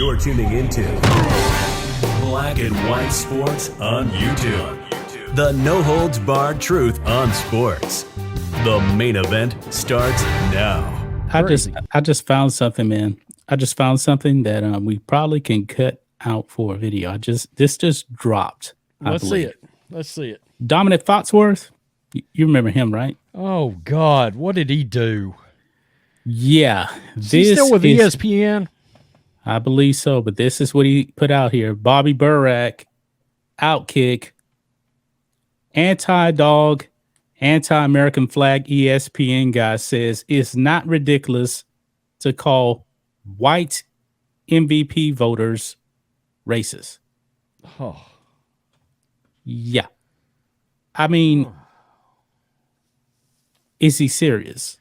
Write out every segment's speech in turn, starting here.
You're tuning into Black and White Sports on YouTube. The no-holds-barred truth on sports. The main event starts now. I just found something, man. I just found something that we probably can cut out for a video. This just dropped. Let's see it. Let's see it. Domonique Foxworth, you remember him, right? Oh God, what did he do? Yeah, Is he still with ESPN? I believe so, but this is what he put out here. Bobby Burack, Outkick, anti-dog, anti-American flag ESPN guy says it's not ridiculous to call white MVP voters racist. Oh. Yeah. I mean, is he serious?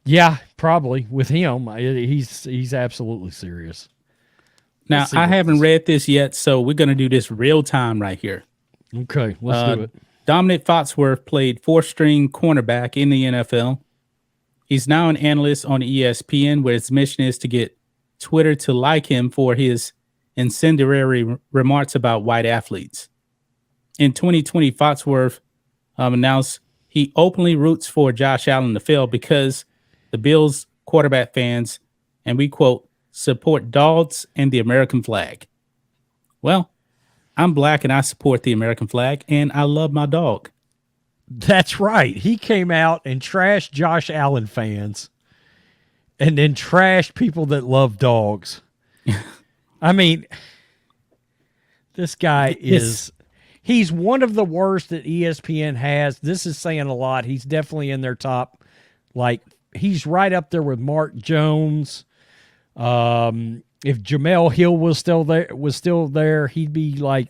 Yeah, probably. With him, he's absolutely serious. Now, I haven't read this yet, so we're going to do this real time right here. Okay, let's do it. Domonique Foxworth played fourth-string cornerback in the NFL. He's now an analyst on ESPN, where his mission is to get Twitter to like him for his incendiary remarks about white athletes. In 2020, Foxworth announced he openly roots for Josh Allen to fail because the Bills quarterback fans, and we quote, support dogs and the American flag. Well, I'm black and I support the American flag and I love my dog. That's right. He came out and trashed Josh Allen fans and then trashed people that love dogs. I mean, this guy he's one of the worst that ESPN has. This is saying a lot. He's definitely in their top, he's right up there with Mark Jones. If Jamel Hill was still there, he'd be they're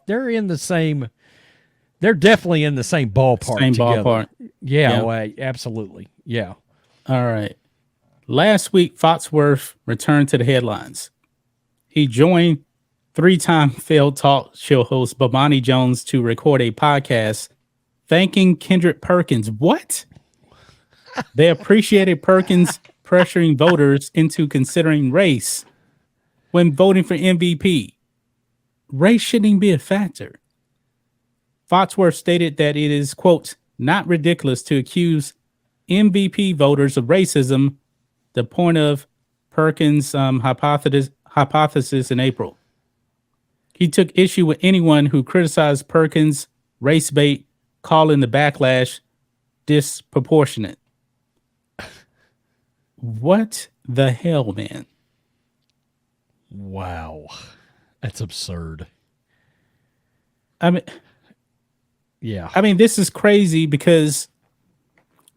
definitely in the same ballpark. Same together. ballpark. Yeah. Well, absolutely. Yeah. All right. Last week, Foxworth returned to the headlines. He joined three-time failed talk show host Bomani Jones to record a podcast thanking Kendrick Perkins. What? They appreciated Perkins pressuring voters into considering race when voting for MVP. Race shouldn't even be a factor. Foxworth stated that it is, quote, not ridiculous to accuse MVP voters of racism, the point of Perkins' hypothesis in April. He took issue with anyone who criticized Perkins' race bait, calling the backlash disproportionate. What the hell, man? Wow. That's absurd. I mean, yeah. I mean, this is crazy because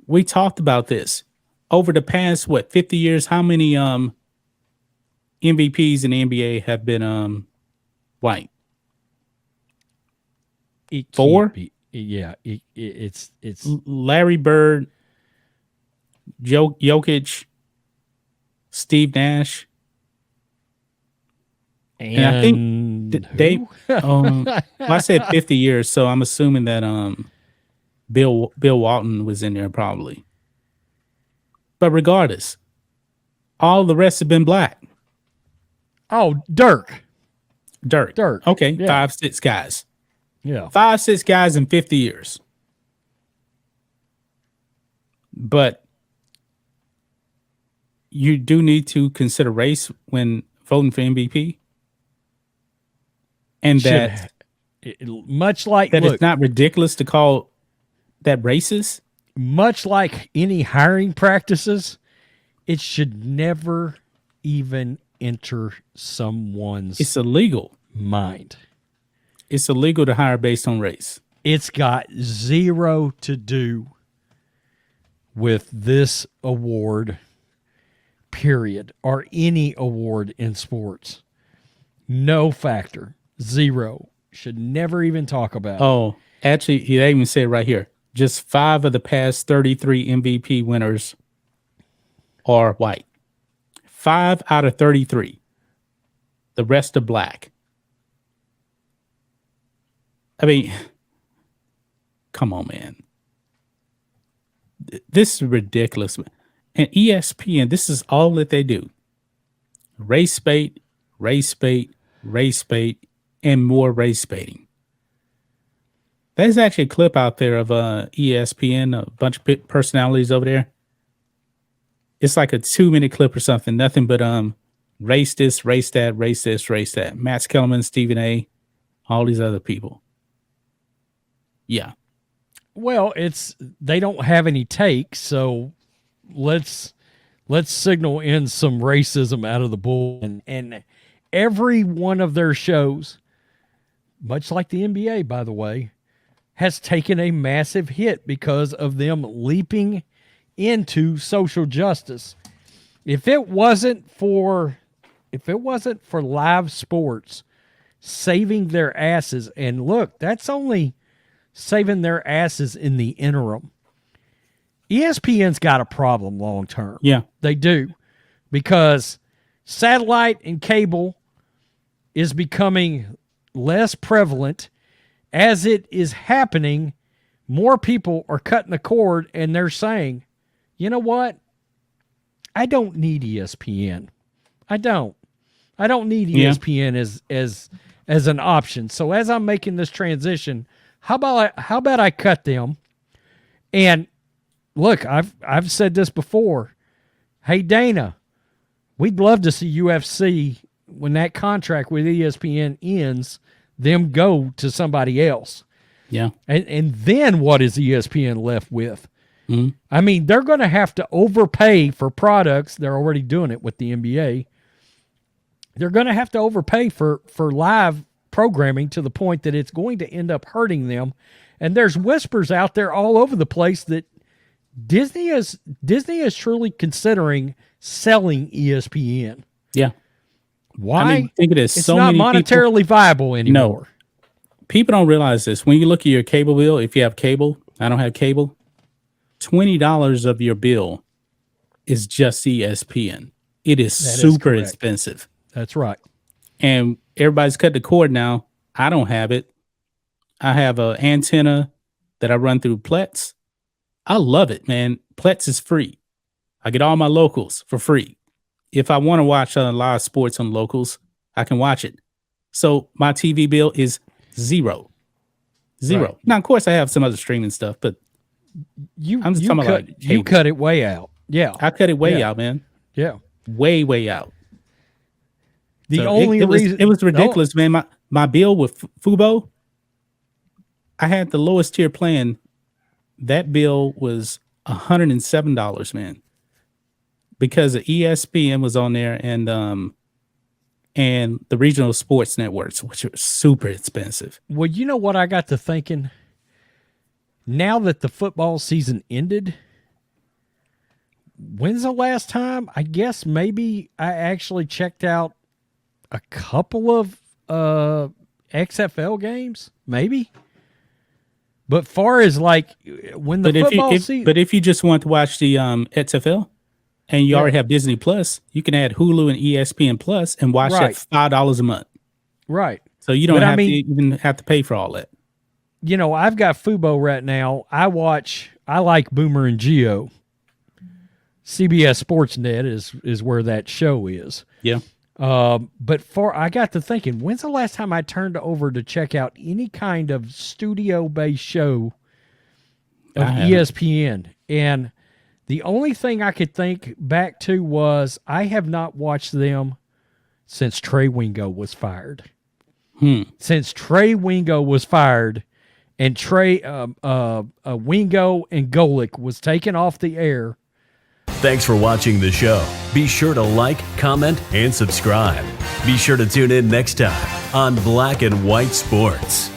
we talked about this over the past, 50 years? How many MVPs in the NBA have been white? Four? It's Larry Bird, Jokic, Steve Nash. And I think they I said 50 years, so I'm assuming that Bill Walton was in there probably. But regardless, all the rest have been black. Oh, Dirk. Okay, yeah. 5-6 guys. Yeah. 5-6 guys in 50 years. But you do need to consider race when voting for MVP. And that it's not ridiculous to call that racist. Much like any hiring practices, it should never even enter someone's It's illegal. Mind. It's illegal to hire based on race. It's got zero to do with this award, period, or any award in sports. No factor. Zero. Should never even talk about it. Oh, actually, they even said right here, just 5 of the past 33 MVP winners are white. 5 out of 33. The rest are black. I mean, come on, man. This is ridiculous. And ESPN, this is all that they do. Race bait, race bait, and more race baiting. There's actually a clip out there of ESPN, a bunch of personalities over there. It's like a 2-minute clip or something. Nothing but race this, race that, race this, race that. Matt Kellerman, Stephen A., all these other people. Yeah. Well, they don't have any takes, so let's signal in some racism out of the bull. And every one of their shows, much like the NBA, by the way, has taken a massive hit because of them leaping into social justice. If it wasn't for live sports saving their asses, and look, that's only saving their asses in the interim. ESPN's got a problem long term. Yeah. They do. Because satellite and cable is becoming less prevalent. As it is happening, more people are cutting the cord and they're saying, you know what? I don't need ESPN. I don't need ESPN as an option. So as I'm making this transition, how about I cut them? And look, I've said this before. Hey, Dana, we'd love to see UFC, when that contract with ESPN ends, them go to somebody else. Yeah. And then what is ESPN left with? Mm-hmm. I mean, they're going to have to overpay for products. They're already doing it with the NBA. They're going to have to overpay for live programming to the point that it's going to end up hurting them. And there's whispers out there all over the place that Disney is truly considering selling ESPN. Yeah. Why? I mean, think of this. It's so not many monetarily people, viable anymore. No. People don't realize this. When you look at your cable bill, if you have cable, I don't have cable, $20 of your bill is just ESPN. It is super expensive. That's right. And everybody's cut the cord now. I don't have it. I have an antenna that I run through Plex. I love it, man. Plex is free. I get all my locals for free. If I want to watch live sports on locals, I can watch it. So my TV bill is zero. Right. Now, of course, I have some other streaming stuff, but you cut it way out. Yeah. I cut it way out, man. Yeah. Way out. The only reason it was ridiculous, man. My bill with Fubo, I had the lowest tier plan. That bill was $107, man. Because the ESPN was on there and the regional sports networks, which are super expensive. Well, you know what I got to thinking? Now that the football season ended, when's the last time? I guess maybe I actually checked out a couple of XFL games, maybe. But far as like when the football season, but if you just want to watch the XFL and you already have Disney Plus, you can add Hulu and ESPN Plus and watch that $5 a month. Right. So you don't even have to pay for all that. You know, I've got Fubo right now. I like Boomer and Geo. CBS Sportsnet is where that show is. Yeah. But I got to thinking, when's the last time I turned over to check out any kind of studio-based show of ESPN? And the only thing I could think back to was I have not watched them since Trey Wingo was fired. Since Trey Wingo was fired and Wingo and Golick was taken off the air. Thanks for watching the show. Be sure to like, comment, and subscribe. Be sure to tune in next time on Black and White Sports.